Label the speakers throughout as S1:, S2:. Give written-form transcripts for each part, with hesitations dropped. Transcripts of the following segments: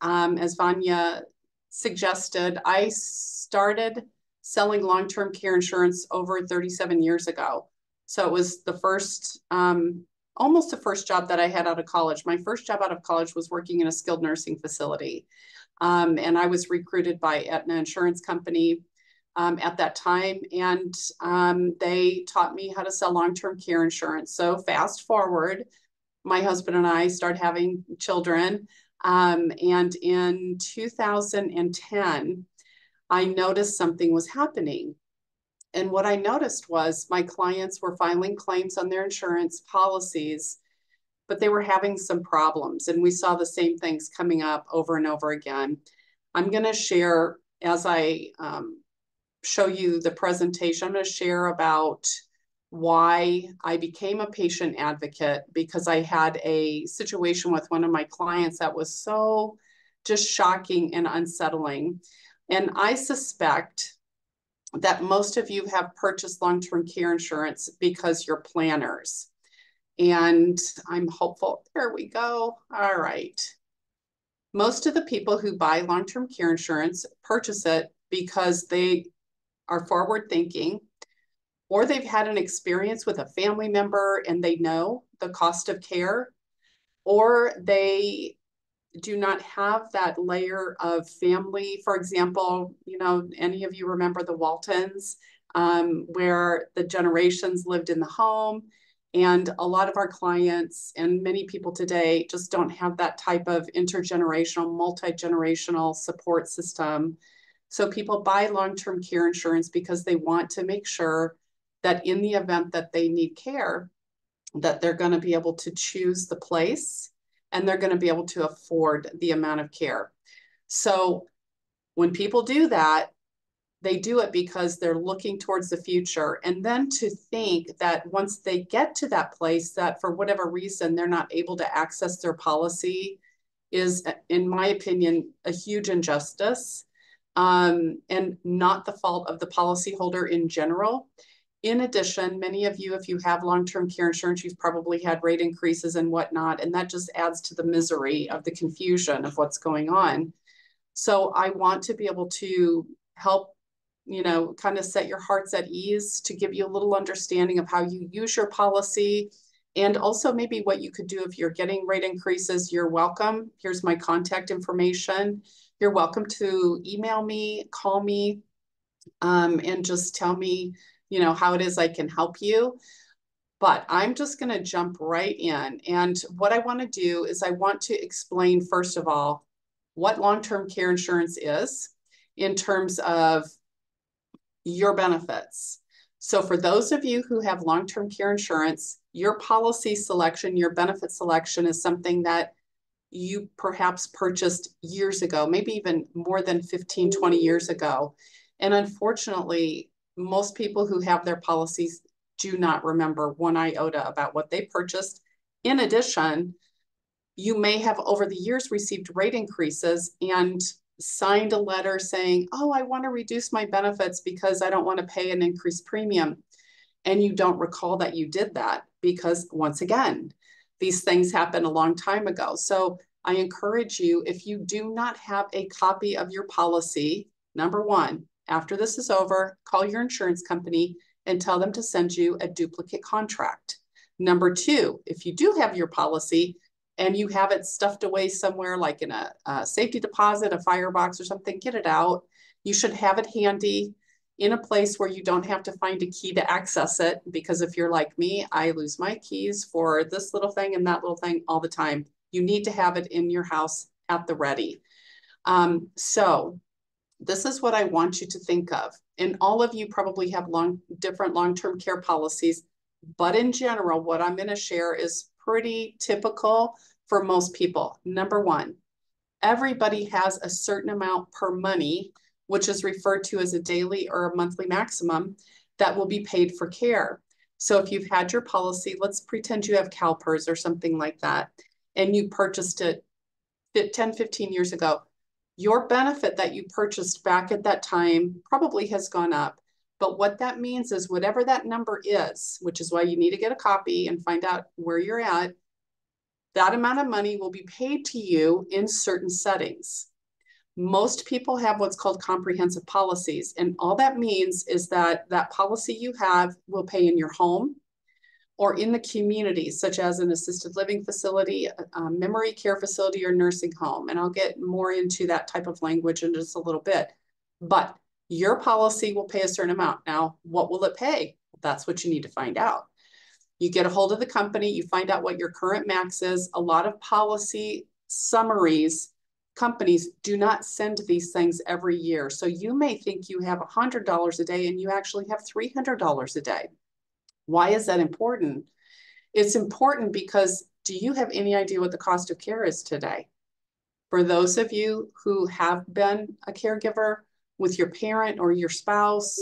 S1: as Vanya suggested, I started selling long-term care insurance over 37 years ago. So it was the first, almost the first job that I had out of college. My first job out of college was working in a skilled nursing facility. And I was recruited by Aetna Insurance Company at that time. And they taught me how to sell long-term care insurance. So fast forward, my husband and I started having children. And in 2010, I noticed something was happening. And what I noticed was my clients were filing claims on their insurance policies, but they were having some problems. And we saw the same things coming up over and over again. I'm going to share, as I show you the presentation, I'm going to share about why I became a patient advocate, because I had a situation with one of my clients that was so just shocking and unsettling. And I suspect that most of you have purchased long-term care insurance because you're planners. And I'm hopeful. There we go. All right. Most of the people who buy long-term care insurance purchase it because they are forward thinking, or they've had an experience with a family member and they know the cost of care, or they do not have that layer of family. For example, you know, any of you remember the Waltons, where the generations lived in the home. And a lot of our clients and many people today just don't have that type of intergenerational, multi-generational support system. So people buy long-term care insurance because they want to make sure that in the event that they need care, that they're going to be able to choose the place and they're going to be able to afford the amount of care. So when people do that, they do it because they're looking towards the future. And then to think that once they get to that place, that for whatever reason, they're not able to access their policy is, in my opinion, a huge injustice, and not the fault of the policyholder in general. In addition, many of you, if you have long-term care insurance, you've probably had rate increases and whatnot, and that just adds to the misery of the confusion of what's going on. So I want to be able to help, you know, kind of set your hearts at ease, to give you a little understanding of how you use your policy, and also maybe what you could do if you're getting rate increases. You're welcome. Here's my contact information. You're welcome to email me, call me, and just tell me, you know, how it is I can help you. But I'm just going to jump right in. And what I want to do is I want to explain, first of all, what long-term care insurance is in terms of your benefits. So for those of you who have long-term care insurance, your policy selection, your benefit selection is something that you perhaps purchased years ago, maybe even more than 15, 20 years ago. And unfortunately, most people who have their policies do not remember one iota about what they purchased. In addition, you may have over the years received rate increases and signed a letter saying, oh, I want to reduce my benefits because I don't want to pay an increased premium. And you don't recall that you did that because, once again, these things happened a long time ago. So I encourage you, if you do not have a copy of your policy, number one, after this is over, call your insurance company and tell them to send you a duplicate contract. Number two, if you do have your policy and you have it stuffed away somewhere, like in a safety deposit, a firebox or something, get it out. You should have it handy in a place where you don't have to find a key to access it. Because if you're like me, I lose my keys for this little thing and that little thing all the time. You need to have it in your house at the ready. So this is what I want you to think of. And all of you probably have different long-term care policies, but in general, what I'm going to share is pretty typical for most people. Number one, everybody has a certain amount per money, which is referred to as a daily or a monthly maximum, that will be paid for care. So if you've had your policy, let's pretend you have CalPERS or something like that, and you purchased it 10, 15 years ago, your benefit that you purchased back at that time probably has gone up. But what that means is whatever that number is, which is why you need to get a copy and find out where you're at, That amount of money will be paid to you in certain settings. Most people have what's called comprehensive policies. And all that means is that that policy you have will pay in your home or in the community, such as an assisted living facility, a memory care facility, or nursing home. And I'll get more into that type of language in just a little bit. But your policy will pay a certain amount. Now, what will it pay? That's what you need to find out. You get a hold of the company, you find out what your current max is. A lot of policy summaries, companies do not send these things every year. So you may think you have $100 a day and you actually have $300 a day. Why is that important? It's important because do you have any idea what the cost of care is today? For those of you who have been a caregiver with your parent or your spouse,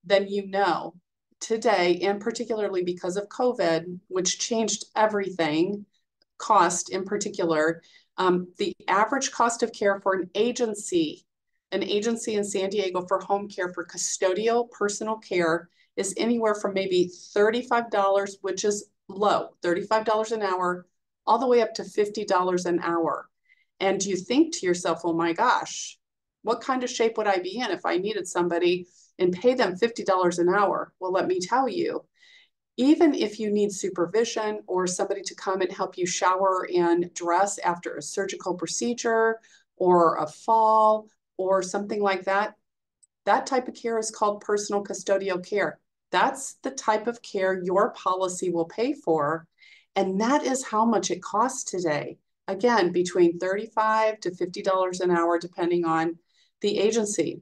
S1: then you know today, and particularly because of COVID, which changed everything, cost in particular, the average cost of care for an agency in San Diego for home care for custodial personal care is anywhere from maybe $35, which is low, $35 an hour, all the way up to $50 an hour. And you think to yourself, oh my gosh, what kind of shape would I be in if I needed somebody and pay them $50 an hour? Well, let me tell you, even if you need supervision or somebody to come and help you shower and dress after a surgical procedure or a fall or something like that, that type of care is called personal custodial care. That's the type of care your policy will pay for. And that is how much it costs today. Again, between $35 to $50 an hour, depending on the agency.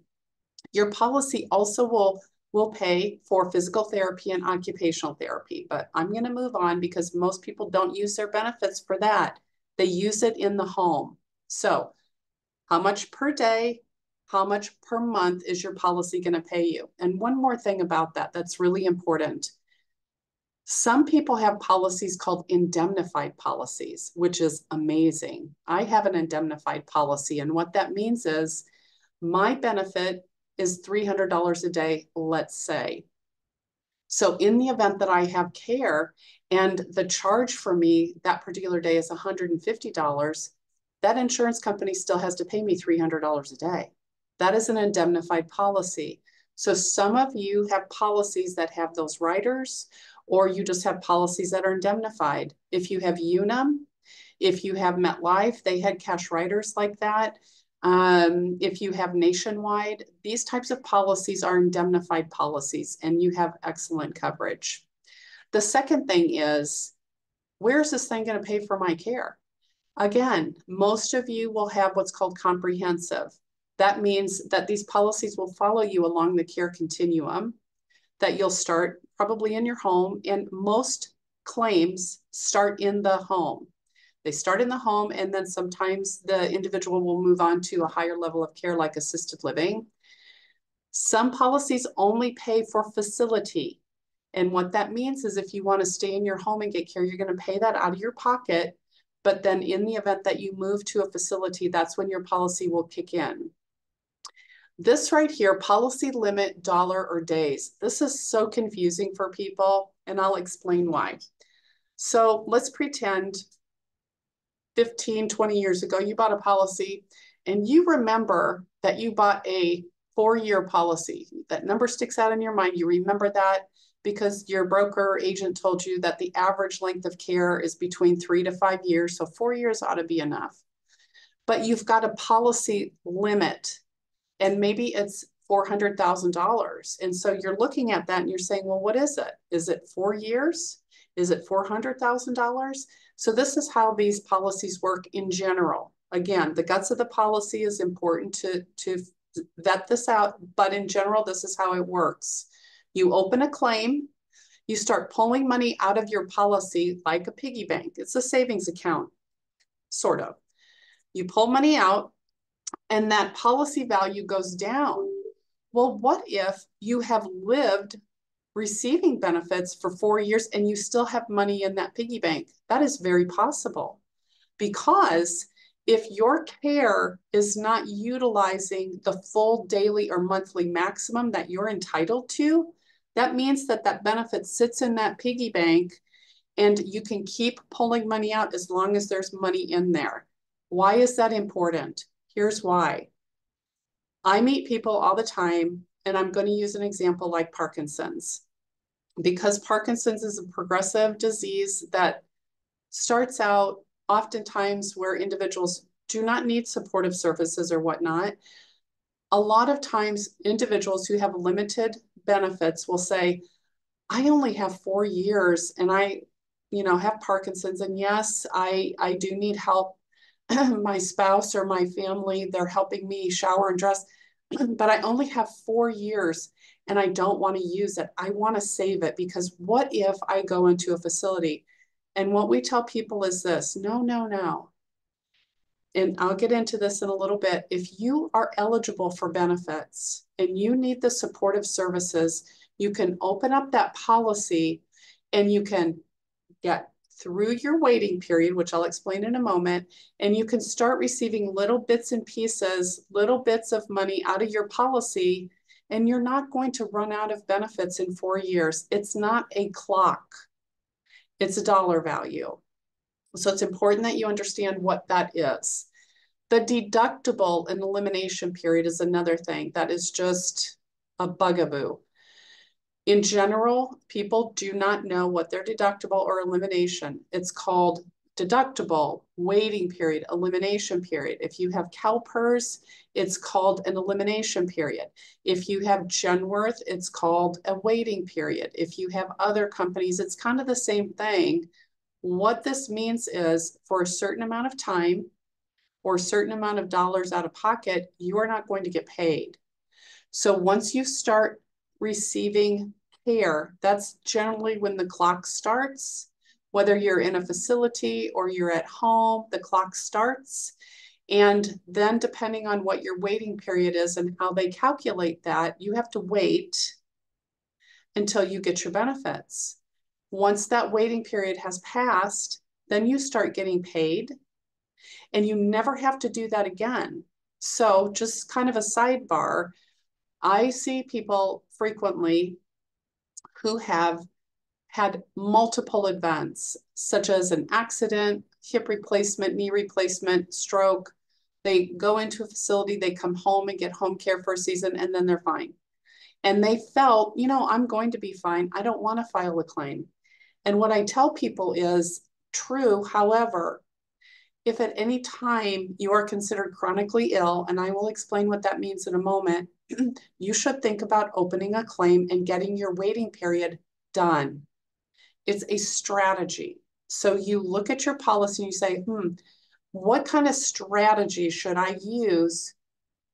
S1: Your policy also will pay for physical therapy and occupational therapy, but I'm going to move on because most people don't use their benefits for that. They use it in the home. So how much per day, how much per month is your policy going to pay you? And one more thing about that that's really important. Some people have policies called indemnified policies, which is amazing. I have an indemnified policy, and what that means is my benefit is $300 a day, let's say. So in the event that I have care and the charge for me that particular day is $150, that insurance company still has to pay me $300 a day. That is an indemnified policy. So some of you have policies that have those riders, or you just have policies that are indemnified. If you have Unum, if you have MetLife, they had cash riders like that. If you have Nationwide, these types of policies are indemnified policies and you have excellent coverage. The second thing is, where's this thing going to pay for my care? Again, most of you will have what's called comprehensive. That means that these policies will follow you along the care continuum, that you'll start probably in your home, and most claims start in the home. They start in the home, and then sometimes the individual will move on to a higher level of care like assisted living. Some policies only pay for facility. And what that means is if you want to stay in your home and get care, you're going to pay that out of your pocket. But then in the event that you move to a facility, that's when your policy will kick in. This right here, policy limit, dollar or days. This is so confusing for people, and I'll explain why. So let's pretend 15, 20 years ago, you bought a policy and you remember that you bought a 4-year policy. That number sticks out in your mind. You remember that because your broker or agent told you that the average length of care is between 3 to 5 years. So 4 years ought to be enough. But you've got a policy limit and maybe it's $400,000. And so you're looking at that and you're saying, well, what is it? Is it 4 years? Is it $400,000? So this is how these policies work in general. Again, the guts of the policy is important to vet this out, but in general, this is how it works. You open a claim, you start pulling money out of your policy like a piggy bank. It's a savings account, sort of. You pull money out and that policy value goes down. Well, what if you have lived receiving benefits for 4 years and you still have money in that piggy bank? That is very possible, because if your care is not utilizing the full daily or monthly maximum that you're entitled to, that means that that benefit sits in that piggy bank And you can keep pulling money out as long as there's money in there. Why is that important? Here's why. I meet people all the time, and I'm going to use an example like Parkinson's. Because Parkinson's is a progressive disease that starts out oftentimes where individuals do not need supportive services or whatnot. A lot of times individuals who have limited benefits will say, I only have 4 years and I, have Parkinson's. And yes, I do need help. My spouse or my family, they're helping me shower and dress, but I only have 4 years and I don't want to use it. I want to save it because what if I go into a facility? And what we tell people is this, no, no, no. And I'll get into this in a little bit. If you are eligible for benefits and you need the supportive services, you can open up that policy and you can get through your waiting period, which I'll explain in a moment, and you can start receiving little bits and pieces, little bits of money out of your policy, and you're not going to run out of benefits in 4 years. It's not a clock. It's a dollar value. So it's important that you understand what that is. The deductible and elimination period is another thing that is just a bugaboo. In general, people do not know what their deductible or elimination. It's called deductible, waiting period, elimination period. If you have CalPERS, it's called an elimination period. If you have Genworth, it's called a waiting period. If you have other companies, it's kind of the same thing. What this means is for a certain amount of time or a certain amount of dollars out of pocket, you are not going to get paid. So once you start receiving care, that's generally when the clock starts. Whether you're in a facility or you're at home, the clock starts. And then depending on what your waiting period is and how they calculate that, you have to wait until you get your benefits. Once that waiting period has passed, then you start getting paid and you never have to do that again. So just kind of a sidebar, I see people frequently who have had multiple events, such as an accident, hip replacement, knee replacement, stroke. They go into a facility, they come home and get home care for a season, and then they're fine. And they felt, I'm going to be fine. I don't want to file a claim. And what I tell people is true. However, if at any time you are considered chronically ill, and I will explain what that means in a moment, you should think about opening a claim and getting your waiting period done. It's a strategy. So you look at your policy and you say, what kind of strategy should I use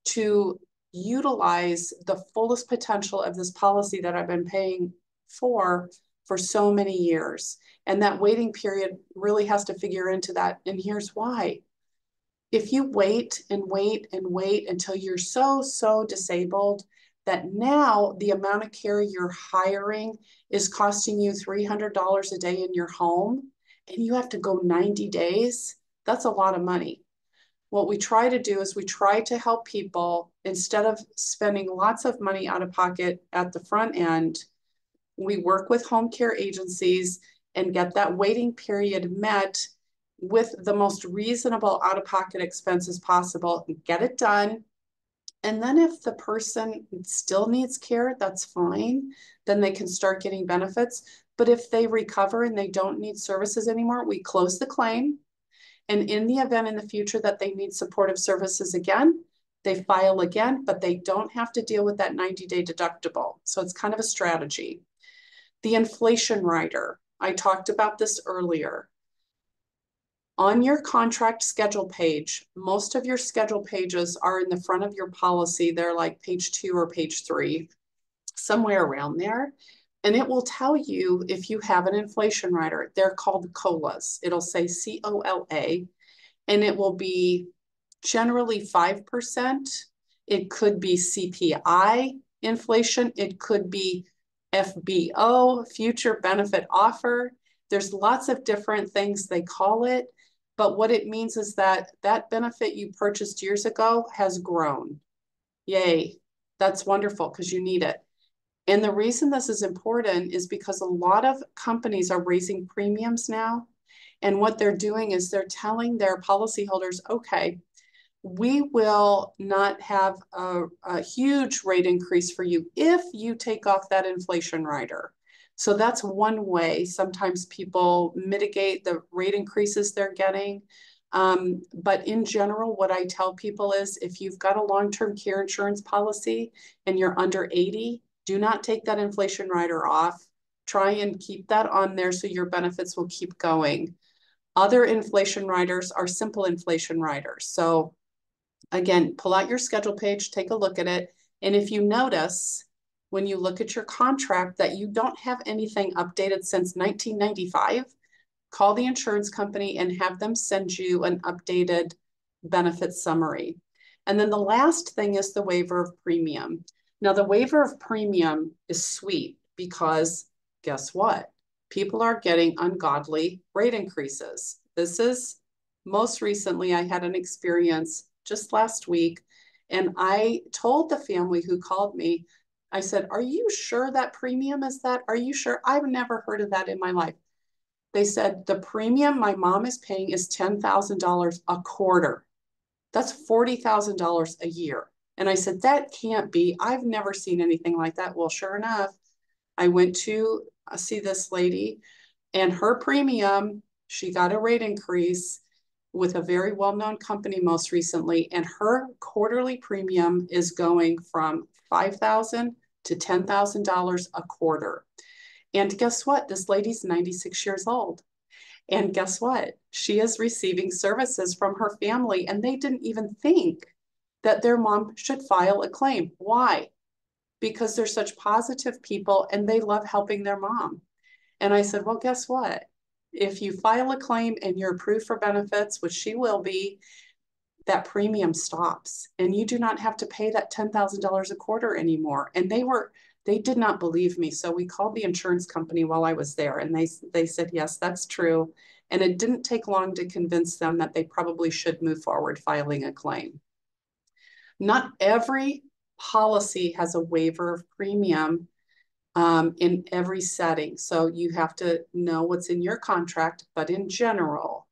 S1: to utilize the fullest potential of this policy that I've been paying for so many years? And that waiting period really has to figure into that. And here's why. If you wait and wait and wait until you're so disabled that now the amount of care you're hiring is costing you $300 a day in your home and you have to go 90 days, that's a lot of money. What we try to do is we try to help people, instead of spending lots of money out of pocket at the front end, we work with home care agencies and get that waiting period met with the most reasonable out-of-pocket expenses possible, get it done. And then if the person still needs care, that's fine. Then they can start getting benefits. But if they recover and they don't need services anymore, we close the claim. And in the event in the future that they need supportive services again, they file again, but they don't have to deal with that 90-day deductible. So it's kind of a strategy. The inflation rider, I talked about this earlier. On your contract schedule page, most of your schedule pages are in the front of your policy. They're like page 2 or page 3, somewhere around there. And it will tell you if you have an inflation rider. They're called COLAs. It'll say COLA, and it will be generally 5%. It could be CPI inflation. It could be FBO, future benefit offer. There's lots of different things they call it. But what it means is that that benefit you purchased years ago has grown. Yay. That's wonderful because you need it. And the reason this is important is because a lot of companies are raising premiums now. And what they're doing is they're telling their policyholders, okay, we will not have a huge rate increase for you if you take off that inflation rider. So that's one way. Sometimes people mitigate the rate increases they're getting. But in general, what I tell people is if you've got a long-term care insurance policy and you're under 80, do not take that inflation rider off. Try and keep that on there so your benefits will keep going. Other inflation riders are simple inflation riders. So again, pull out your schedule page, take a look at it. And if you notice when you look at your contract that you don't have anything updated since 1995, call the insurance company and have them send you an updated benefit summary. And then the last thing is the waiver of premium. Now, the waiver of premium is sweet because guess what? People are getting ungodly rate increases. This is most recently, I had an experience just last week, and I told the family who called me, I said, are you sure that premium is that? Are you sure? I've never heard of that in my life. They said the premium my mom is paying is $10,000 a quarter. That's $40,000 a year. And I said, that can't be. I've never seen anything like that. Well, sure enough, I went to see this lady and her premium, she got a rate increase with a very well-known company most recently, and her quarterly premium is going from $5,000 to $10,000 a quarter. And guess what? This lady's 96 years old. And guess what? She is receiving services from her family, and they didn't even think that their mom should file a claim. Why? Because they're such positive people and they love helping their mom. And I said, well, guess what? If you file a claim and you're approved for benefits, which she will be, that premium stops and you do not have to pay that $10,000 a quarter anymore. And they did not believe me. So we called the insurance company while I was there, and they said, yes, that's true. And it didn't take long to convince them that they probably should move forward filing a claim. Not every policy has a waiver of premium in every setting. So you have to know what's in your contract, but in general,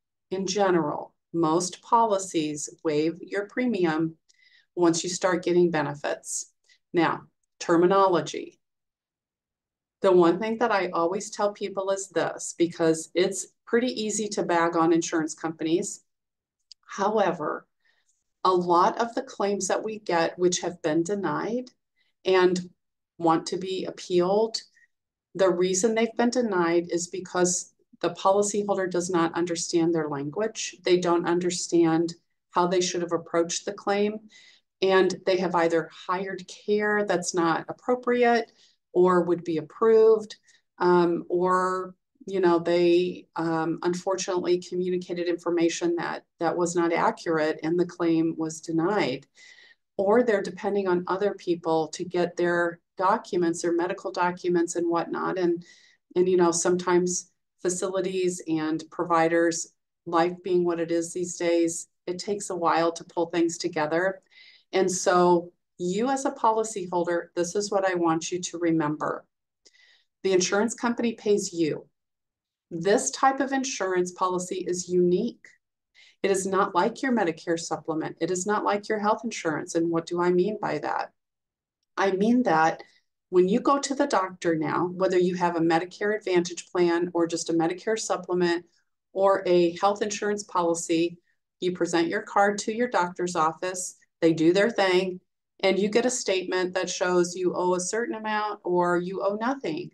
S1: most policies waive your premium once you start getting benefits. Now, terminology. The one thing that I always tell people is this, because it's pretty easy to bag on insurance companies. However, a lot of the claims that we get, which have been denied and want to be appealed, the reason they've been denied is because the policyholder does not understand their language. They don't understand how they should have approached the claim. And they have either hired care that's not appropriate or would be approved, or they unfortunately communicated information that was not accurate and the claim was denied. Or they're depending on other people to get their documents, their medical documents and whatnot. And sometimes facilities and providers, life being what it is these days, it takes a while to pull things together. And so you as a policyholder, this is what I want you to remember. The insurance company pays you. This type of insurance policy is unique. It is not like your Medicare supplement. It is not like your health insurance. And what do I mean by that? I mean that when you go to the doctor now, whether you have a Medicare Advantage plan or just a Medicare supplement or a health insurance policy, you present your card to your doctor's office, they do their thing, and you get a statement that shows you owe a certain amount or you owe nothing.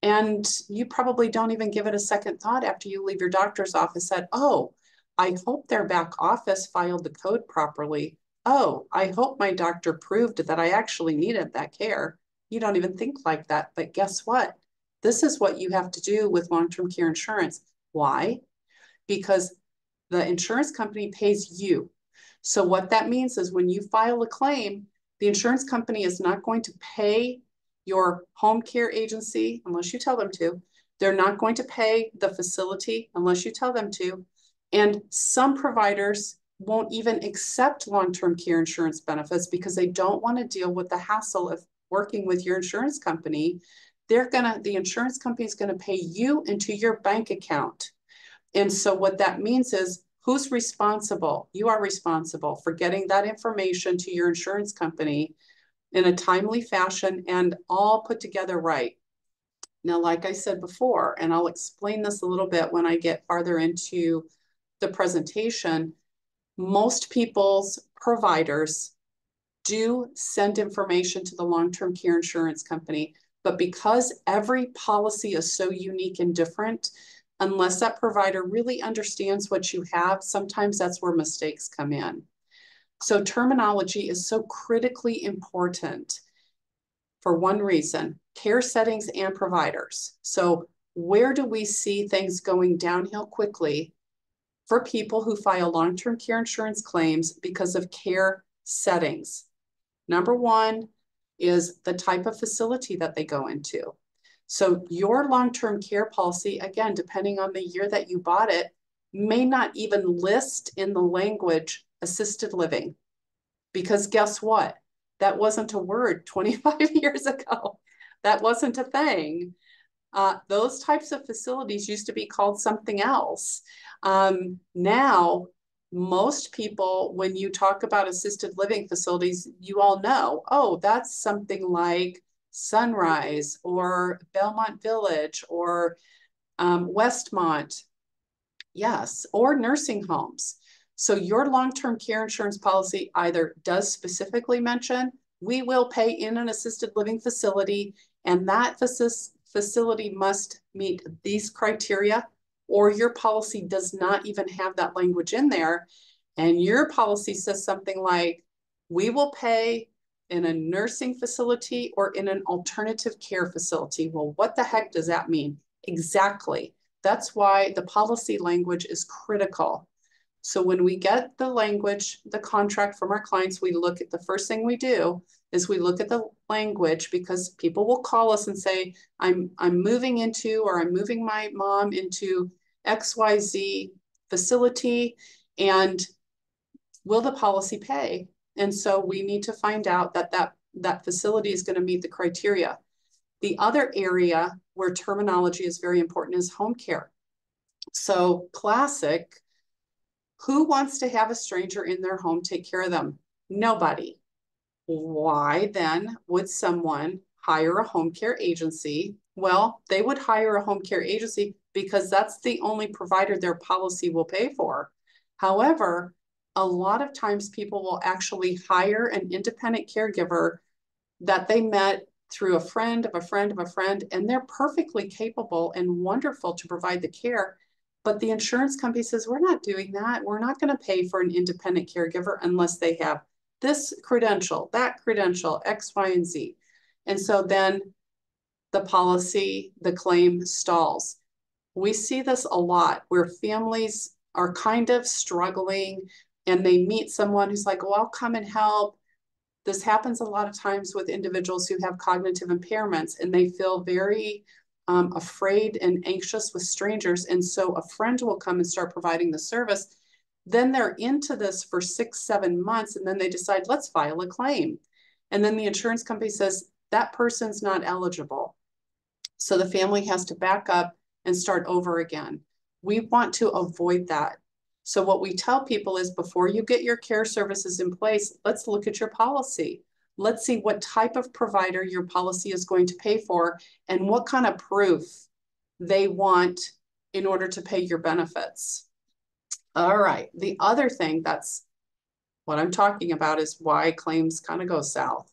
S1: And you probably don't even give it a second thought after you leave your doctor's office that, oh, I hope their back office filed the code properly. Oh, I hope my doctor proved that I actually needed that care. You don't even think like that. But guess what? This is what you have to do with long-term care insurance. Why? Because the insurance company pays you. So what that means is when you file a claim, the insurance company is not going to pay your home care agency unless you tell them to. They're not going to pay the facility unless you tell them to. And some providers won't even accept long-term care insurance benefits because they don't want to deal with the hassle of working with your insurance company, the insurance company is going to pay you into your bank account. And so what that means is, who's responsible? You are responsible for getting that information to your insurance company in a timely fashion and all put together right. Now, like I said before, and I'll explain this a little bit when I get farther into the presentation, most people's providers do send information to the long-term care insurance company, but because every policy is so unique and different, unless that provider really understands what you have, sometimes that's where mistakes come in. So terminology is so critically important for one reason: care settings and providers. So where do we see things going downhill quickly for people who file long-term care insurance claims because of care settings? Number one is the type of facility that they go into. So your long-term care policy, again, depending on the year that you bought it, may not even list in the language assisted living. Because guess what? That wasn't a word 25 years ago. That wasn't a thing. Those types of facilities used to be called something else. Now, most people, when you talk about assisted living facilities, you all know, oh, that's something like Sunrise or Belmont Village or Westmont, yes, or nursing homes. So your long-term care insurance policy either does specifically mention, we will pay in an assisted living facility, and that facility must meet these criteria, or your policy does not even have that language in there. And your policy says something like, we will pay in a nursing facility or in an alternative care facility. Well, what the heck does that mean? Exactly. That's why the policy language is critical. So when we get the language, the contract from our clients, we look at the first thing we do is we look at the language, because people will call us and say, I'm moving into, or I'm moving my mom into XYZ facility, and will the policy pay? And so we need to find out that facility is going to meet the criteria. The other area where terminology is very important is home care. So classic, who wants to have a stranger in their home take care of them? Nobody. Why then would someone hire a home care agency? Well, they would hire a home care agency because that's the only provider their policy will pay for. However, a lot of times people will actually hire an independent caregiver that they met through a friend of a friend of a friend, and they're perfectly capable and wonderful to provide the care. But the insurance company says, we're not doing that. We're not going to pay for an independent caregiver unless they have this credential, that credential, X, Y, and Z. And so then the policy, the claim stalls. We see this a lot where families are kind of struggling and they meet someone who's like, well, I'll come and help. This happens a lot of times with individuals who have cognitive impairments, and they feel very afraid and anxious with strangers. And so a friend will come and start providing the service. Then they're into this for 6-7 months, and then they decide, let's file a claim. And then the insurance company says, that person's not eligible. So the family has to back up and start over again. We want to avoid that. So what we tell people is, before you get your care services in place, let's look at your policy. Let's see what type of provider your policy is going to pay for and what kind of proof they want in order to pay your benefits. All right. The other thing, that's what I'm talking about, is why claims kind of go south.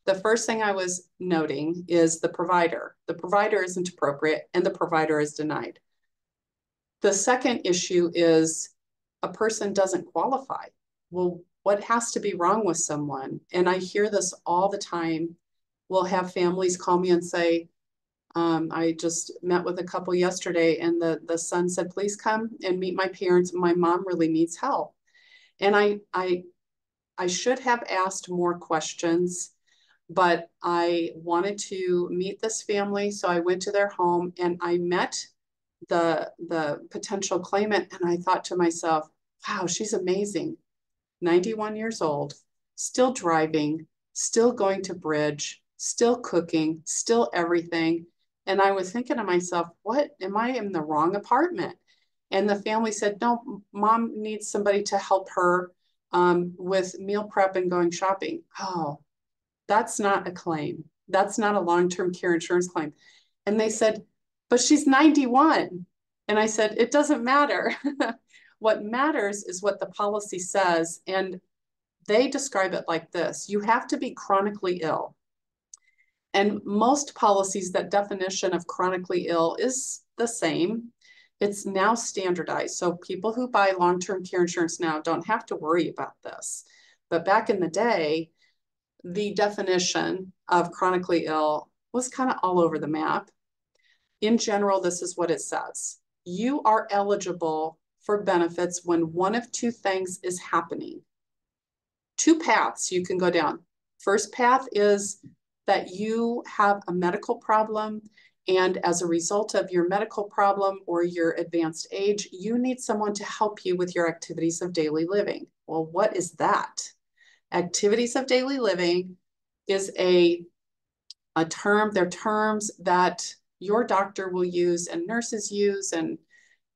S1: The first thing I was noting is the provider. The provider isn't appropriate and the provider is denied. The second issue is a person doesn't qualify. Well, what has to be wrong with someone? And I hear this all the time. We'll have families call me and say, I just met with a couple yesterday, and the son said, please come and meet my parents. My mom really needs help. And I should have asked more questions, but I wanted to meet this family. So I went to their home and I met the potential claimant, and I thought to myself, wow, she's amazing. 91 years old, still driving, still going to Bridge, still cooking, still everything. And I was thinking to myself, what, am I in the wrong apartment? And the family said, no, mom needs somebody to help her with meal prep and going shopping. Oh, that's not a claim. That's not a long-term care insurance claim. And they said, but she's 91. And I said, it doesn't matter. What matters is what the policy says. And they describe it like this: you have to be chronically ill. And most policies, that definition of chronically ill is the same. It's now standardized. So people who buy long-term care insurance now don't have to worry about this. But back in the day, the definition of chronically ill was kind of all over the map. In general, this is what it says: you are eligible for benefits when one of two things is happening. Two paths you can go down. First path is that you have a medical problem, and as a result of your medical problem or your advanced age, you need someone to help you with your activities of daily living. Well, what is that? Activities of daily living is a term, they're terms that your doctor will use and nurses use and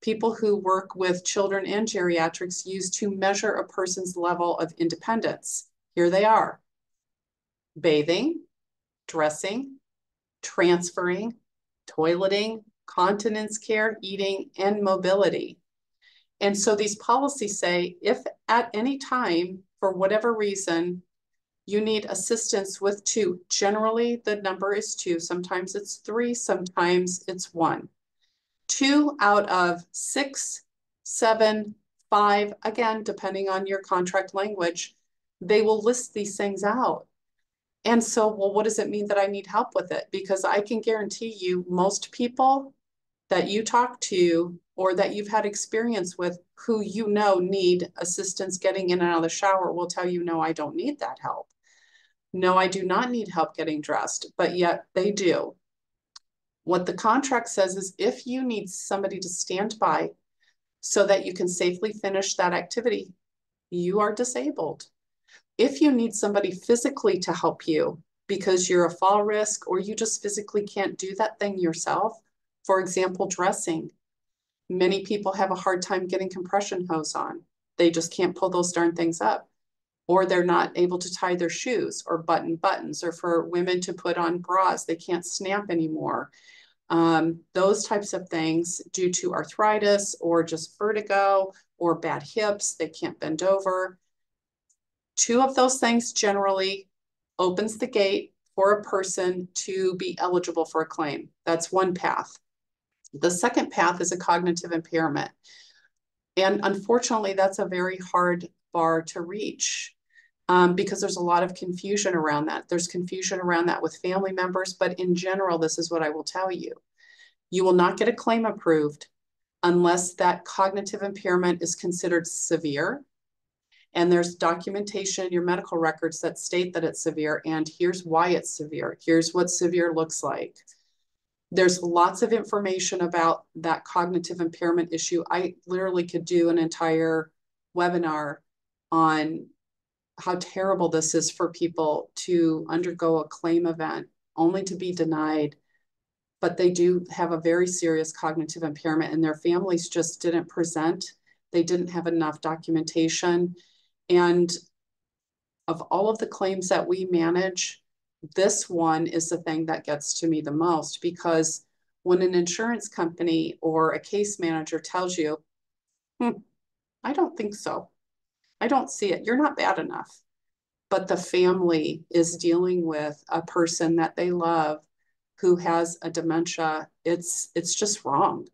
S1: people who work with children and geriatrics use to measure a person's level of independence. Here they are: bathing, dressing, transferring, toileting, continence care, eating, and mobility. And so these policies say if at any time, for whatever reason, you need assistance with two, generally the number is two, sometimes it's three, sometimes it's one. 2 out of 6, 7, 5, again, depending on your contract language, they will list these things out. And so, well, what does it mean that I need help with it? Because I can guarantee you most people that you talk to or that you've had experience with who you know need assistance getting in and out of the shower will tell you, no, I don't need that help. No, I do not need help getting dressed, but yet they do. What the contract says is if you need somebody to stand by so that you can safely finish that activity, you are disabled. If you need somebody physically to help you because you're a fall risk or you just physically can't do that thing yourself, for example, dressing. Many people have a hard time getting compression hose on. They just can't pull those darn things up. Or they're not able to tie their shoes or button buttons, or for women to put on bras, they can't snap anymore. Those types of things due to arthritis or just vertigo or bad hips, they can't bend over. 2 of those things generally opens the gate for a person to be eligible for a claim. That's one path. The second path is a cognitive impairment. And unfortunately, that's a very hard bar to reach because there's a lot of confusion around that. There's confusion around that with family members, but in general, this is what I will tell you. You will not get a claim approved unless that cognitive impairment is considered severe. And there's documentation in your medical records that state that it's severe, and here's why it's severe. Here's what severe looks like. There's lots of information about that cognitive impairment issue. I literally could do an entire webinar on how terrible this is for people to undergo a claim event only to be denied. But they do have a very serious cognitive impairment and their families just didn't present. They didn't have enough documentation. And of all of the claims that we manage, this one is the thing that gets to me the most, because when an insurance company or a case manager tells you, I don't think so, I don't see it, you're not bad enough, but the family is dealing with a person that they love who has a dementia, it's just wrong.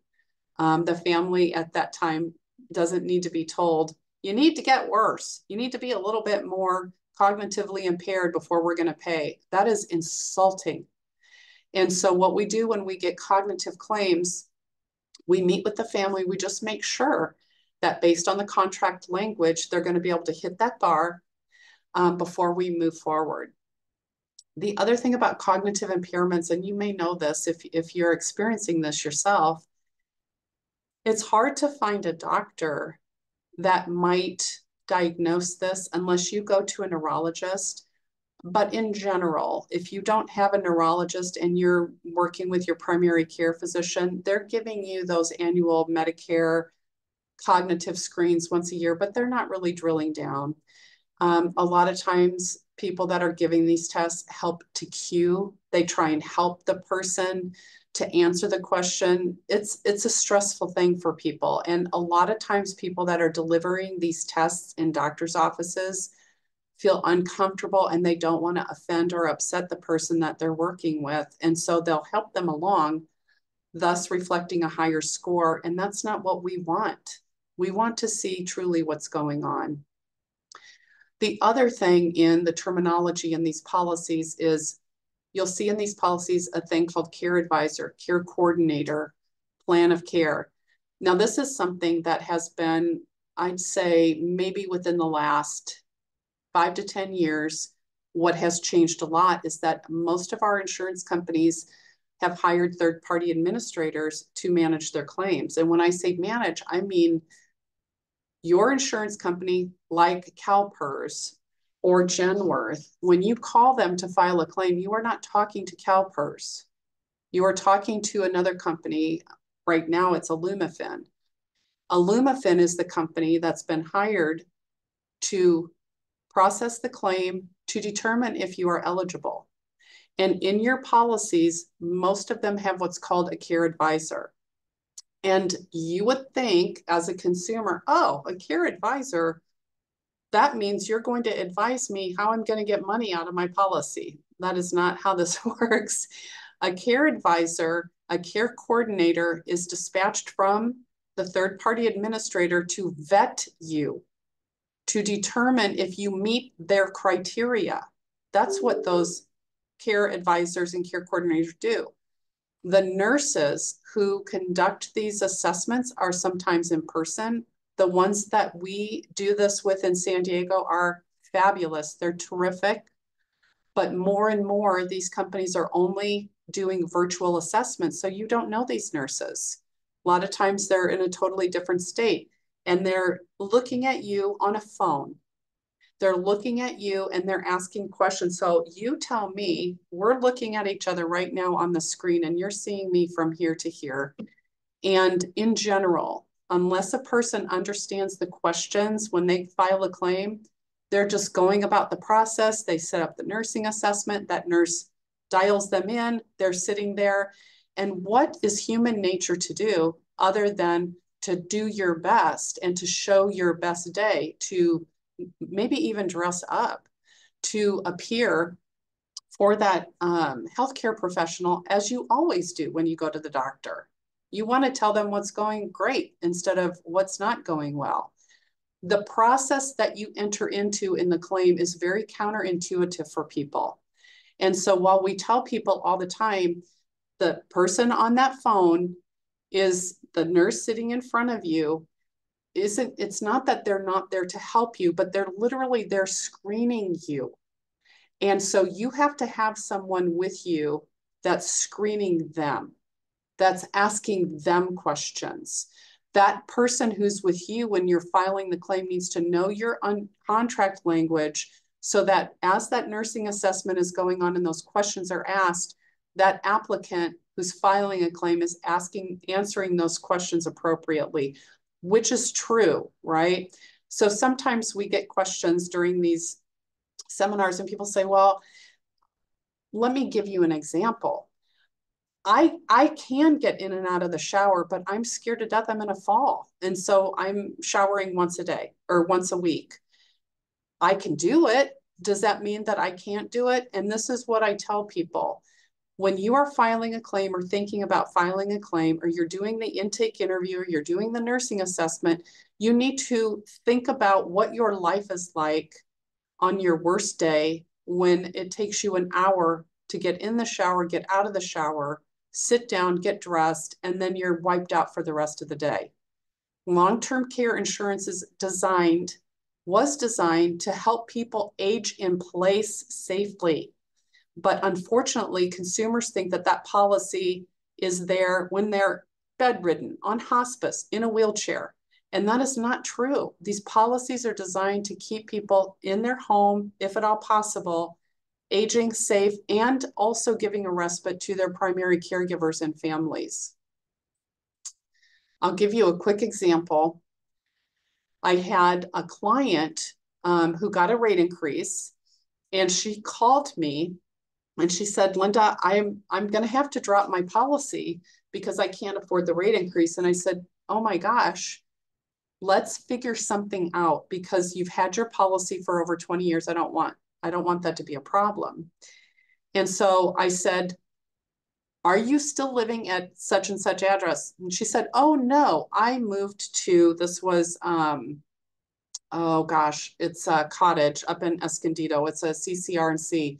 S1: The family at that time doesn't need to be told, you need to get worse. You need to be a little bit more cognitively impaired before we're going to pay. That is insulting. And so what we do when we get cognitive claims, we meet with the family. We just make sure that based on the contract language, they're going to be able to hit that bar before we move forward. The other thing about cognitive impairments, and you may know this if you're experiencing this yourself, it's hard to find a doctor that might diagnose this unless you go to a neurologist But in general, if you don't have a neurologist and you're working with your primary care physician, they're giving you those annual Medicare cognitive screens once a year, but they're not really drilling down. A lot of times people that are giving these tests help to cue. They try and help the person to answer the question. It's a stressful thing for people. And a lot of times people that are delivering these tests in doctor's offices feel uncomfortable and they don't want to offend or upset the person that they're working with. And so they'll help them along, thus reflecting a higher score. And that's not what we want. We want to see truly what's going on. The other thing in the terminology in these policies is you'll see in these policies a thing called care advisor, care coordinator, plan of care. Now, this is something that has been, I'd say, maybe within the last 5 to 10 years, what has changed a lot is that most of our insurance companies have hired third-party administrators to manage their claims. And when I say manage, I mean your insurance company, like CalPERS or Genworth, when you call them to file a claim, you are not talking to CalPERS. You are talking to another company. Right now, it's Illumifin. Illumifin is the company that's been hired to process the claim to determine if you are eligible. And in your policies, most of them have what's called a care advisor. And you would think as a consumer, oh, a care advisor, that means you're going to advise me how I'm going to get money out of my policy. That is not how this works. A care advisor, a care coordinator is dispatched from the third-party administrator to vet you, to determine if you meet their criteria. That's what those care advisors and care coordinators do. The nurses who conduct these assessments are sometimes in person. The ones that we do this with in San Diego are fabulous. They're terrific. But more and more, these companies are only doing virtual assessments. So you don't know these nurses. A lot of times they're in a totally different state and they're looking at you on a phone. They're looking at you and they're asking questions. So you tell me, we're looking at each other right now on the screen and you're seeing me from here to here. And in general, unless a person understands the questions when they file a claim, they're just going about the process. They set up the nursing assessment. That nurse dials them in. They're sitting there. And what is human nature to do other than to do your best and to show your best day, to maybe even dress up, to appear for that healthcare professional as you always do when you go to the doctor. You want to tell them what's going great instead of what's not going well. The process that you enter into in the claim is very counterintuitive for people. And so while we tell people all the time, the person on that phone is the nurse sitting in front of you, it's not that they're not there to help you, but they're screening you. And so you have to have someone with you that's screening them, that's asking them questions. That person who's with you when you're filing the claim needs to know your contract language so that as that nursing assessment is going on and those questions are asked, that applicant who's filing a claim is answering those questions appropriately, which is true, right? So sometimes we get questions during these seminars and people say, well, let me give you an example. I can get in and out of the shower, but I'm scared to death I'm going to fall. And so I'm showering once a day or once a week. I can do it. Does that mean that I can't do it? And this is what I tell people. When you are filing a claim or thinking about filing a claim, or you're doing the intake interview, or you're doing the nursing assessment, you need to think about what your life is like on your worst day when it takes you an hour to get in the shower, get out of the shower, sit down, get dressed, and then you're wiped out for the rest of the day. Long-term care insurance was designed to help people age in place safely. But unfortunately, consumers think that that policy is there when they're bedridden, on hospice, in a wheelchair. And that is not true. These policies are designed to keep people in their home, if at all possible, aging safe, and also giving a respite to their primary caregivers and families. I'll give you a quick example. I had a client who got a rate increase, and she called me and she said, Linda, I'm going to have to drop my policy because I can't afford the rate increase. And I said, oh my gosh, let's figure something out because you've had your policy for over 20 years. I don't want that to be a problem. And so I said, are you still living at such and such address? And she said, oh no, I moved to, this was, oh gosh, it's a cottage up in Escondido. It's a CCR&C.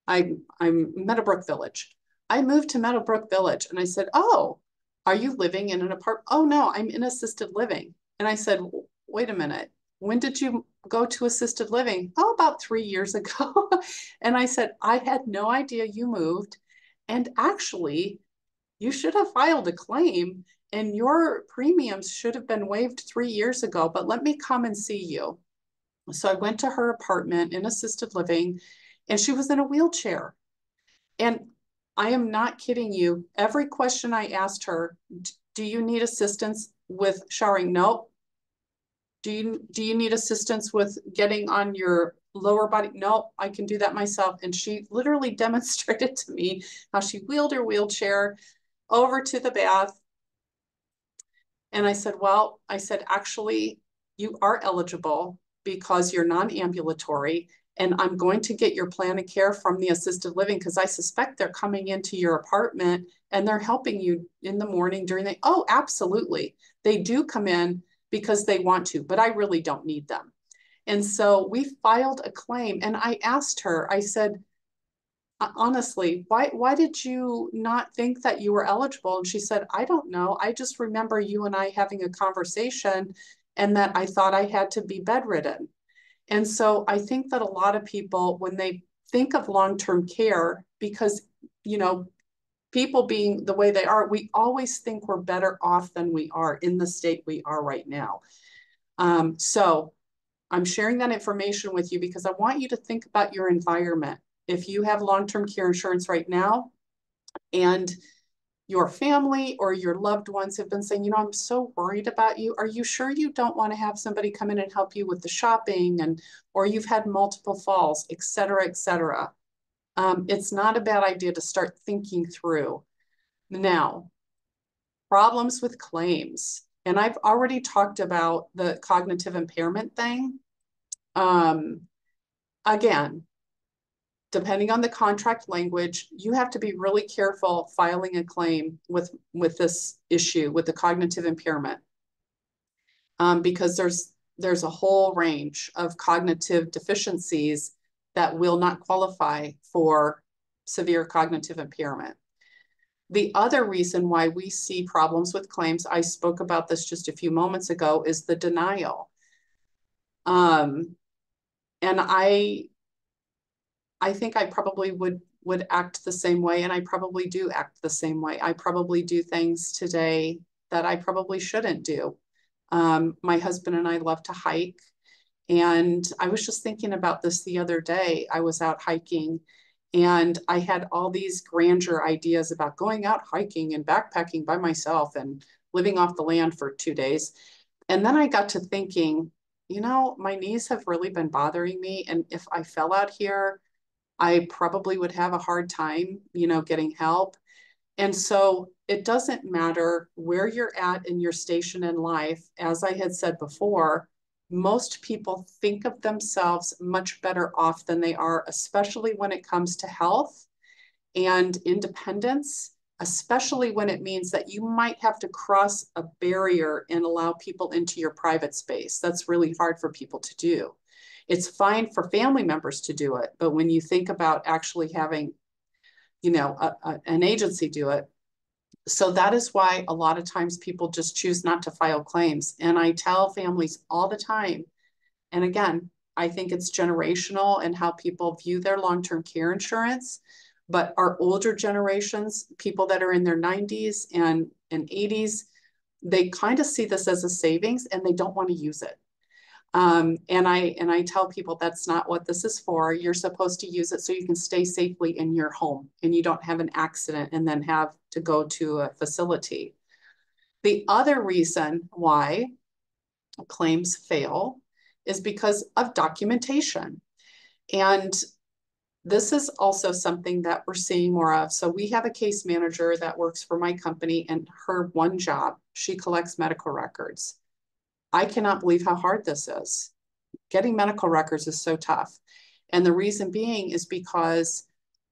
S1: I'm Meadowbrook Village. I moved to Meadowbrook Village and I said, oh, are you living in an apartment? Oh no, I'm in assisted living. And I said, wait a minute, when did you go to assisted living? Oh, about 3 years ago. And I said, I had no idea you moved. And actually, you should have filed a claim and your premiums should have been waived 3 years ago, but let me come and see you. So I went to her apartment in assisted living and she was in a wheelchair. And I am not kidding you. Every question I asked her, do you need assistance with showering? No. Do you need assistance with getting on your lower body? No, I can do that myself. And she literally demonstrated to me how she wheeled her wheelchair over to the bath. And I said, well, actually, you are eligible because you're non-ambulatory. And I'm going to get your plan of care from the assisted living because I suspect they're coming into your apartment and they're helping you in the morning during the, oh, absolutely. They do come in because they want to, but I really don't need them. And so we filed a claim and I asked her, I said, honestly, why did you not think that you were eligible? And she said, I don't know. I just remember you and I having a conversation and that I thought I had to be bedridden. And so I think that a lot of people, when they think of long-term care, because, you know, people being the way they are, we always think we're better off than we are in the state we are right now. So I'm sharing that information with you because I want you to think about your environment. If you have long-term care insurance right now and your family or your loved ones have been saying, you know, I'm so worried about you. Are you sure you don't want to have somebody come in and help you with the shopping and, or you've had multiple falls, et cetera, et cetera. It's not a bad idea to start thinking through. Now, problems with claims. And I've already talked about the cognitive impairment thing. Again, depending on the contract language, you have to be really careful filing a claim with this issue, with the cognitive impairment, because there's a whole range of cognitive deficiencies that will not qualify for severe cognitive impairment. The other reason why we see problems with claims, I spoke about this just a few moments ago, is the denial. And I think I probably would act the same way, and I probably do act the same way. I probably do things today that I probably shouldn't do. My husband and I love to hike, and I was just thinking about this the other day. I was out hiking, and I had all these grandeur ideas about going out hiking and backpacking by myself and living off the land for 2 days. And then I got to thinking, you know, my knees have really been bothering me, and if I fell out here, I probably would have a hard time, you know, getting help. And so it doesn't matter where you're at in your station in life. As I had said before, most people think of themselves much better off than they are, especially when it comes to health and independence, especially when it means that you might have to cross a barrier and allow people into your private space. That's really hard for people to do. It's fine for family members to do it, but when you think about actually having, you know, an agency do it. So that is why a lot of times people just choose not to file claims. And I tell families all the time, and again, I think it's generational and how people view their long-term care insurance, but our older generations, people that are in their 90s and 80s, they kind of see this as a savings and they don't want to use it. And I tell people that's not what this is for. You're supposed to use it so you can stay safely in your home and you don't have an accident and then have to go to a facility. The other reason why claims fail is because of documentation. And this is also something that we're seeing more of. So we have a case manager that works for my company, and her one job, she collects medical records. I cannot believe how hard this is. Getting medical records is so tough. And the reason being is because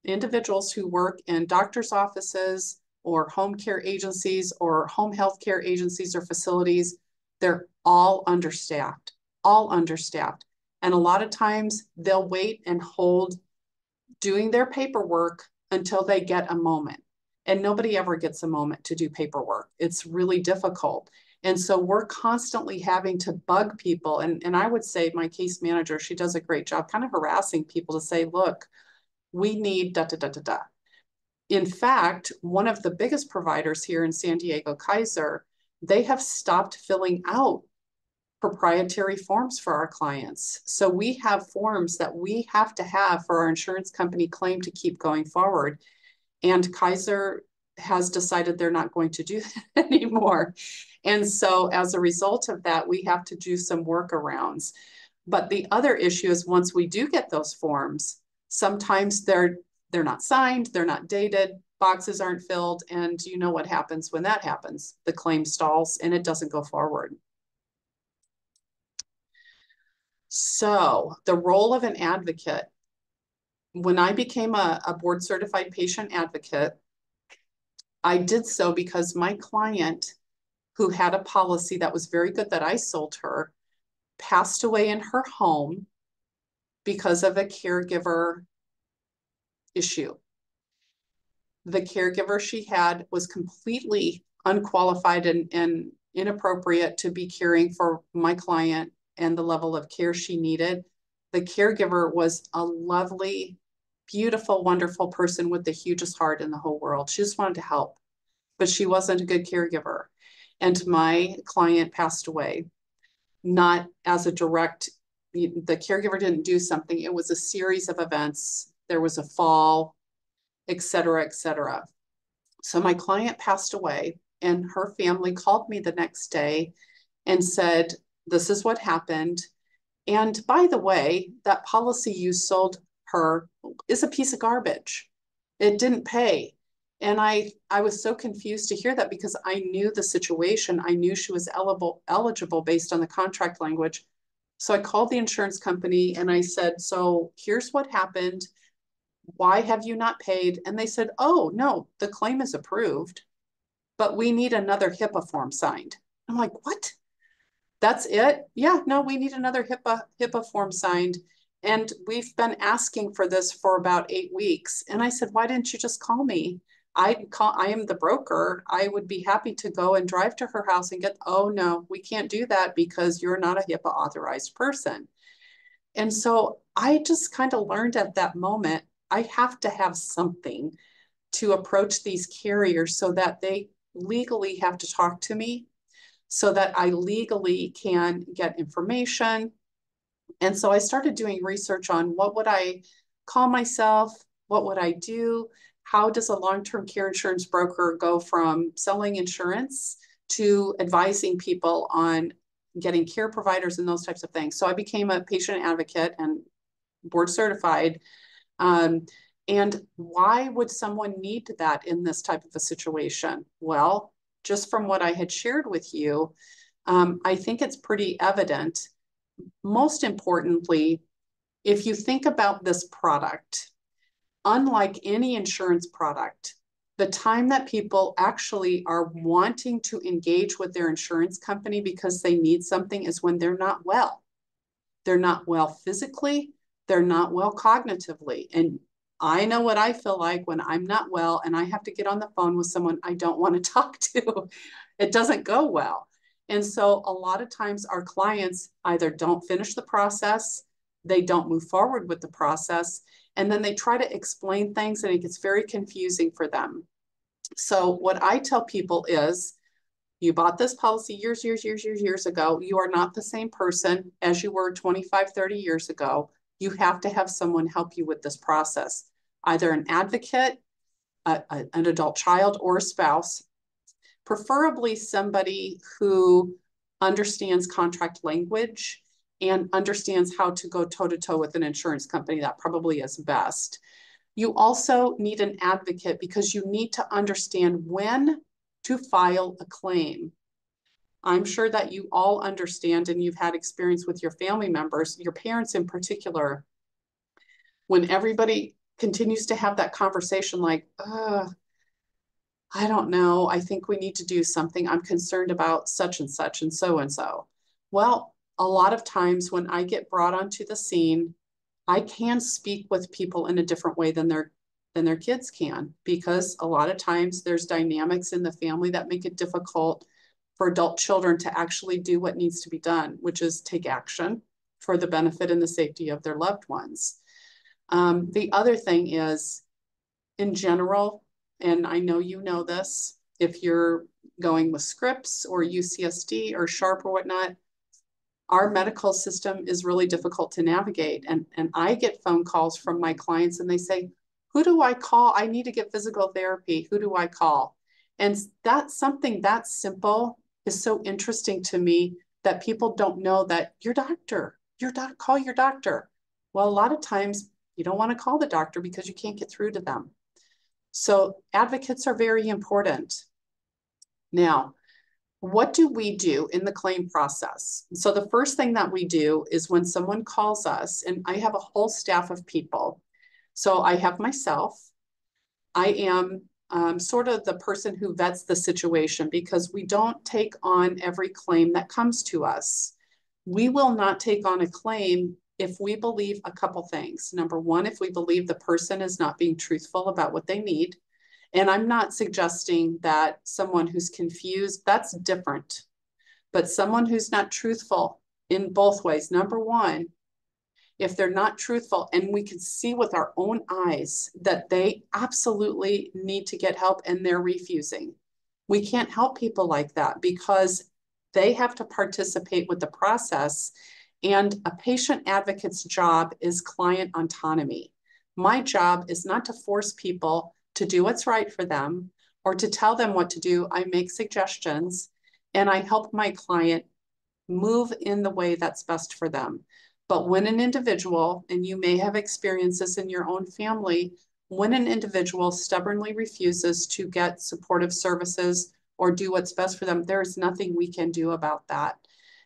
S1: individuals who work in doctor's offices or home care agencies or home health care agencies or facilities, they're all understaffed. And a lot of times they'll wait and hold doing their paperwork until they get a moment. And nobody ever gets a moment to do paperwork. It's really difficult. And so we're constantly having to bug people. And I would say my case manager, she does a great job kind of harassing people to say, look, we need da da da da da. In fact, one of the biggest providers here in San Diego, Kaiser, they have stopped filling out proprietary forms for our clients. So we have forms that we have to have for our insurance company claim to keep going forward. And Kaiser has decided they're not going to do that anymore. And so as a result of that, we have to do some workarounds. But the other issue is once we do get those forms, sometimes they're not signed, they're not dated, boxes aren't filled, and you know what happens when that happens. The claim stalls and it doesn't go forward. So the role of an advocate. When I became a board certified patient advocate, I did so because my client, who had a policy that was very good that I sold her, passed away in her home because of a caregiver issue. The caregiver she had was completely unqualified and inappropriate to be caring for my client and the level of care she needed. The caregiver was a lovely, beautiful, wonderful person with the hugest heart in the whole world. She just wanted to help, but she wasn't a good caregiver. And my client passed away, not as a direct, the caregiver didn't do something. It was a series of events. There was a fall, et cetera, et cetera. So my client passed away and her family called me the next day and said, this is what happened. And by the way, that policy you sold her is a piece of garbage. It didn't pay. And I was so confused to hear that because I knew the situation. I knew she was eligible based on the contract language. So I called the insurance company and I said, so here's what happened. Why have you not paid? And they said, oh, no, the claim is approved, but we need another HIPAA form signed. I'm like, what? That's it? Yeah, no, we need another HIPAA form signed. And we've been asking for this for about 8 weeks. And I said, why didn't you just call me? I am the broker. I would be happy to go and drive to her house and get, oh no, we can't do that because you're not a HIPAA authorized person. And so I just kind of learned at that moment, I have to have something to approach these carriers so that they legally have to talk to me, so that I legally can get information. And so I started doing research on what would I call myself? What would I do? How does a long-term care insurance broker go from selling insurance to advising people on getting care providers and those types of things? So I became a patient advocate and board certified. And why would someone need that in this type of a situation? Well, just from what I had shared with you, I think it's pretty evident. Most importantly, if you think about this product, unlike any insurance product, the time that people actually are wanting to engage with their insurance company because they need something is when they're not well. They're not well physically, they're not well cognitively. And I know what I feel like when I'm not well and I have to get on the phone with someone I don't want to talk to. It doesn't go well. And so a lot of times our clients either don't finish the process, they don't move forward with the process, and then they try to explain things and it gets very confusing for them. So what I tell people is You bought this policy years ago. You are not the same person as you were 25, 30 years ago. You have to have someone help you with this process, either an advocate, an adult child, or a spouse, preferably somebody who understands contract language and understands how to go toe-to-toe with an insurance company. That probably is best. You also need an advocate because you need to understand when to file a claim. I'm sure that you all understand, and you've had experience with your family members, your parents in particular, when everybody continues to have that conversation like, I don't know, I think we need to do something. I'm concerned about such and such and so and so. Well, a lot of times when I get brought onto the scene, I can speak with people in a different way than their kids can, because a lot of times there's dynamics in the family that make it difficult for adult children to actually do what needs to be done, which is take action for the benefit and the safety of their loved ones. The other thing is, in general, and I know you know this, if you're going with Scripps or UCSD or Sharp or whatnot, our medical system is really difficult to navigate. And I get phone calls from my clients and they say, who do I call? I need to get physical therapy. Who do I call? And that's something that simple is so interesting to me, that people don't know that call your doctor. Well, a lot of times you don't want to call the doctor because you can't get through to them. So advocates are very important. Now, what do we do in the claim process? So the first thing that we do is when someone calls us, and I have a whole staff of people. So I have myself. I am sort of the person who vets the situation, because we don't take on every claim that comes to us. We will not take on a claim if we believe a couple things. Number one, if we believe the person is not being truthful about what they need. And I'm not suggesting that someone who's confused, that's different. But someone who's not truthful in both ways. Number one, if they're not truthful and we can see with our own eyes that they absolutely need to get help and they're refusing, we can't help people like that, because they have to participate with the process. And a patient advocate's job is client autonomy. My job is not to force people to do what's right for them or to tell them what to do. I make suggestions and I help my client move in the way that's best for them. But when an individual, and you may have experienced this in your own family, when an individual stubbornly refuses to get supportive services or do what's best for them, there's nothing we can do about that.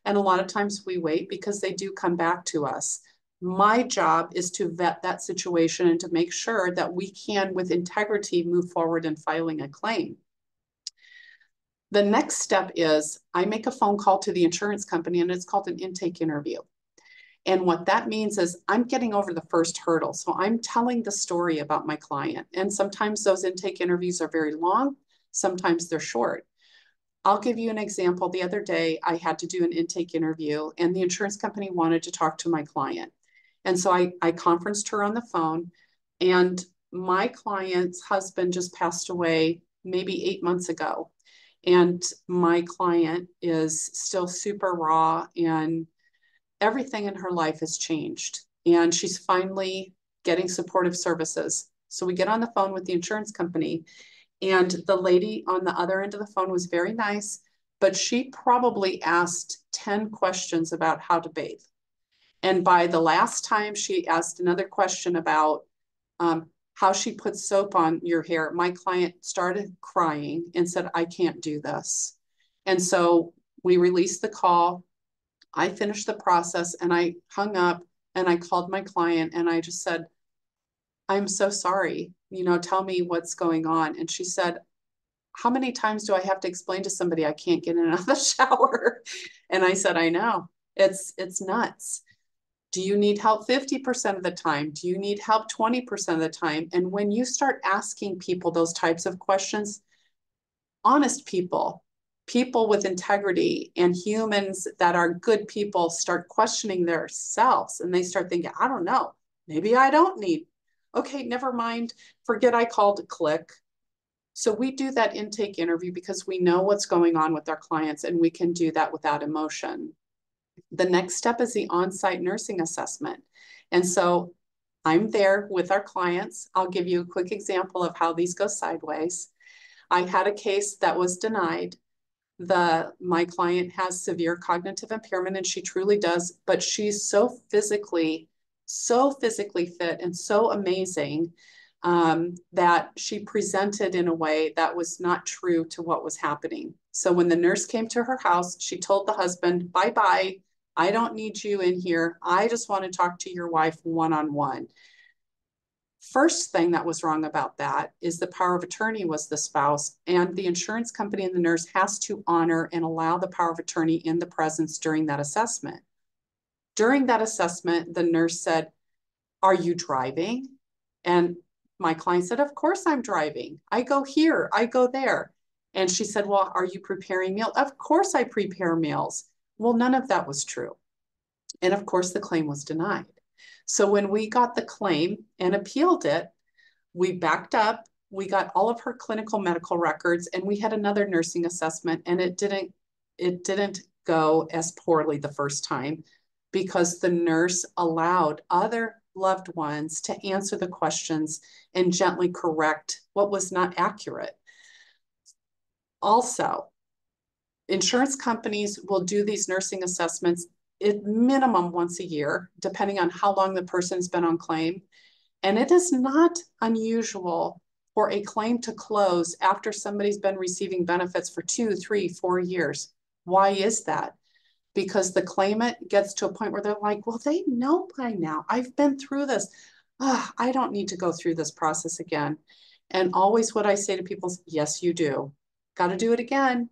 S1: And a lot of times we wait because they do come back to us. My job is to vet that situation and to make sure that we can, with integrity, move forward in filing a claim. The next step is I make a phone call to the insurance company, and it's called an intake interview. And what that means is I'm getting over the first hurdle. So I'm telling the story about my client. And sometimes those intake interviews are very long. Sometimes they're short. I'll give you an example. The other day, I had to do an intake interview, and the insurance company wanted to talk to my client. And so I conferenced her on the phone, and my client's husband just passed away maybe 8 months ago. And my client is still super raw, and everything in her life has changed. And she's finally getting supportive services. So we get on the phone with the insurance company, and the lady on the other end of the phone was very nice, but she probably asked 10 questions about how to bathe. And by the last time she asked another question about how she puts soap on your hair, my client started crying and said, I can't do this. And so we released the call. I finished the process and I hung up and I called my client and I just said, I'm so sorry, tell me what's going on. And she said, how many times do I have to explain to somebody I can't get in and out of the shower? And I said, I know, it's nuts. Do you need help 50% of the time? Do you need help 20% of the time? And when you start asking people those types of questions, honest people with integrity and humans that are good people start questioning themselves, and they start thinking, I don't know, maybe I don't need. Okay, never mind. Forget I called a click. So we do that intake interview because we know what's going on with our clients and we can do that without emotion. The next step is the on-site nursing assessment. And so I'm there with our clients. I'll give you a quick example of how these go sideways. I had a case that was denied. My client has severe cognitive impairment, and she truly does, but she's so physically fit and so amazing that she presented in a way that was not true to what was happening. So when the nurse came to her house, she told the husband, bye-bye, I don't need you in here. I just want to talk to your wife one-on-one. First thing that was wrong about that is the power of attorney was the spouse, and the insurance company and the nurse has to honor and allow the power of attorney in the presence during that assessment. During that assessment, the nurse said, are you driving? And my client said, of course I'm driving. I go here, I go there. And she said, well, are you preparing meals? Of course I prepare meals. Well, none of that was true. And of course the claim was denied. So when we got the claim and appealed it, we backed up, we got all of her clinical medical records, and we had another nursing assessment, and it didn't go as poorly the first time because the nurse allowed other loved ones to answer the questions and gently correct what was not accurate. Also, insurance companies will do these nursing assessments at minimum once a year, depending on how long the person's been on claim. And it is not unusual for a claim to close after somebody's been receiving benefits for 2, 3, 4 years. Why is that? Because the claimant gets to a point where they're like, well, they know by now. I've been through this. I don't need to go through this process again. And always what I say to people is, yes, you do. Got to do it again,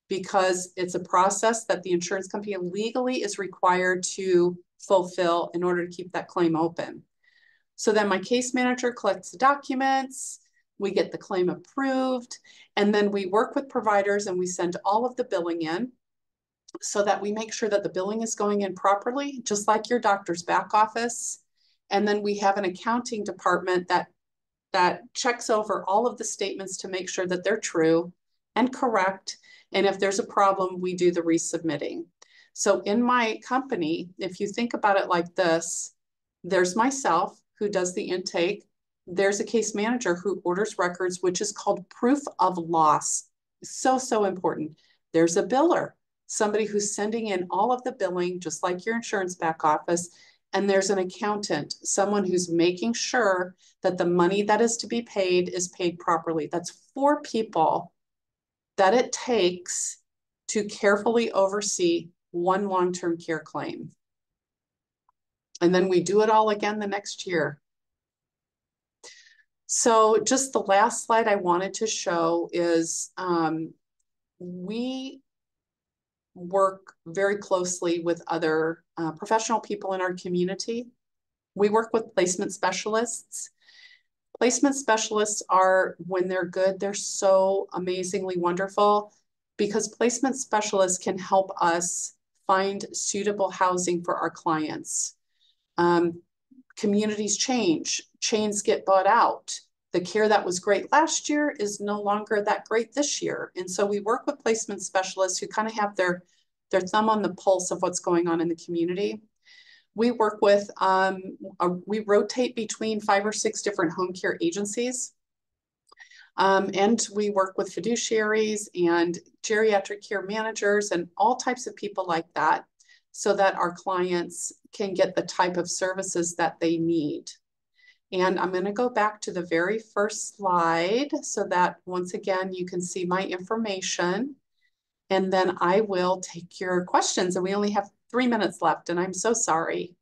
S1: because it's a process that the insurance company legally is required to fulfill in order to keep that claim open. So then my case manager collects the documents, we get the claim approved, and then we work with providers and we send all of the billing in so that we make sure that the billing is going in properly, just like your doctor's back office. And then we have an accounting department that checks over all of the statements to make sure that they're true and correct. And if there's a problem, we do the resubmitting. So in my company, if you think about it like this, there's myself who does the intake. There's a case manager who orders records, which is called proof of loss. So important. There's a biller, somebody who's sending in all of the billing, just like your insurance back office. And there's an accountant, someone who's making sure that the money that is to be paid is paid properly. That's 4 people that it takes to carefully oversee one long-term care claim. And then we do it all again the next year. So just the last slide I wanted to show is we work very closely with other professional people in our community. We work with placement specialists. Placement specialists are, when they're good, they're so amazingly wonderful, because placement specialists can help us find suitable housing for our clients. Communities change, chains get bought out. The care that was great last year is no longer that great this year. And so we work with placement specialists who kind of have their thumb on the pulse of what's going on in the community. We work with, we rotate between 5 or 6 different home care agencies. And we work with fiduciaries and geriatric care managers and all types of people like that, so that our clients can get the type of services that they need. And I'm going to go back to the very first slide so that once again, you can see my information. And then I will take your questions. And we only have 3 minutes left, and I'm so sorry.